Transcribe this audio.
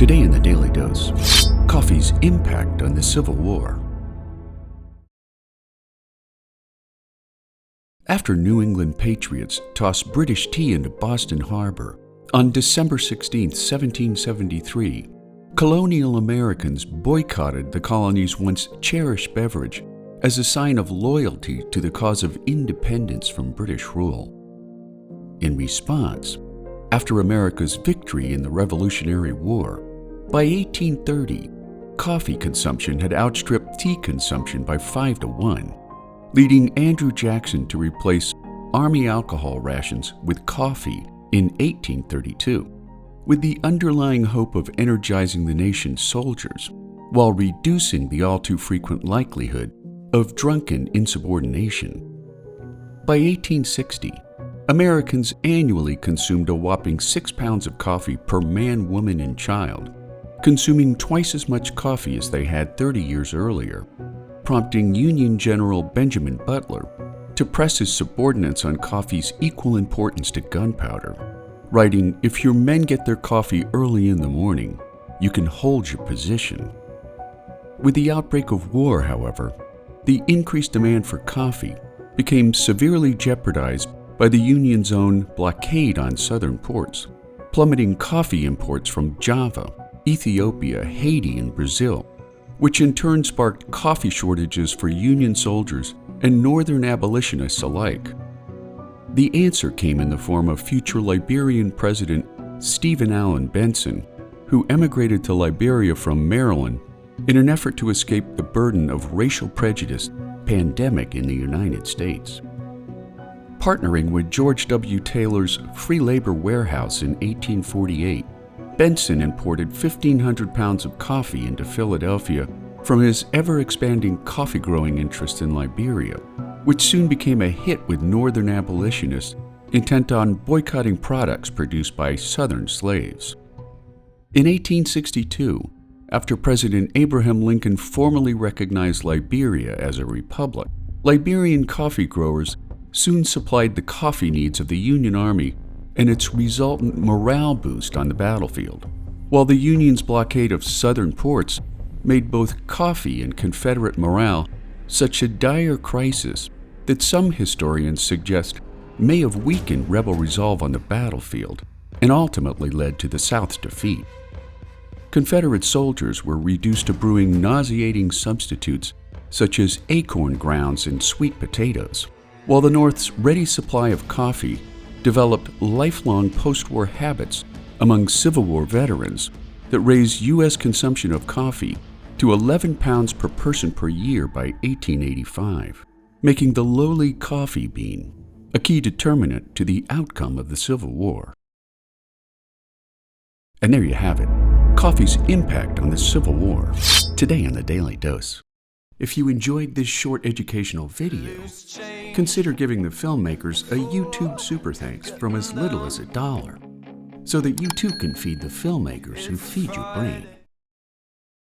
Today in the Daily Dose, coffee's impact on the Civil War. After New England patriots tossed British tea into Boston Harbor on December 16, 1773, Colonial Americans boycotted the colony's once cherished beverage as a sign of loyalty to the cause of independence from British rule. In response, after America's victory in the Revolutionary War, by 1830, coffee consumption had outstripped tea consumption by 5 to 1, leading Andrew Jackson to replace Army alcohol rations with coffee in 1832, with the underlying hope of energizing the nation's soldiers while reducing the all-too-frequent likelihood of drunken insubordination. By 1860, Americans annually consumed a whopping 6 pounds of coffee per man, woman, and child, consuming twice as much coffee as they had 30 years earlier, prompting Union General Benjamin Butler to press his subordinates on coffee's equal importance to gunpowder, writing, "If your men get their coffee early in the morning, you can hold your position." With the outbreak of war, however, the increased demand for coffee became severely jeopardized by the Union's own blockade on southern ports, plummeting coffee imports from Java, Ethiopia, Haiti, and Brazil, which in turn sparked coffee shortages for Union soldiers and Northern abolitionists alike. The answer came in the form of future Liberian President Stephen Allen Benson, who emigrated to Liberia from Maryland in an effort to escape the burden of racial prejudice pandemic in the United States. Partnering with George W. Taylor's Free Labor Warehouse in 1848, Benson imported 1,500 pounds of coffee into Philadelphia from his ever-expanding coffee-growing interest in Liberia, which soon became a hit with Northern abolitionists intent on boycotting products produced by Southern slaves. In 1862, after President Abraham Lincoln formally recognized Liberia as a republic, Liberian coffee growers soon supplied the coffee needs of the Union Army and its resultant morale boost on the battlefield, while the Union's blockade of southern ports made both coffee and Confederate morale such a dire crisis that some historians suggest may have weakened rebel resolve on the battlefield and ultimately led to the South's defeat. Confederate soldiers were reduced to brewing nauseating substitutes such as acorn grounds and sweet potatoes, while the North's ready supply of coffee developed lifelong post-war habits among Civil War veterans that raised U.S. consumption of coffee to 11 pounds per person per year by 1885, making the lowly coffee bean a key determinant to the outcome of the Civil War. And there you have it, coffee's impact on the Civil War, today on the Daily Dose. If you enjoyed this short educational video, consider giving the filmmakers a YouTube super thanks from as little as $1, so that you too can feed the filmmakers who feed your brain.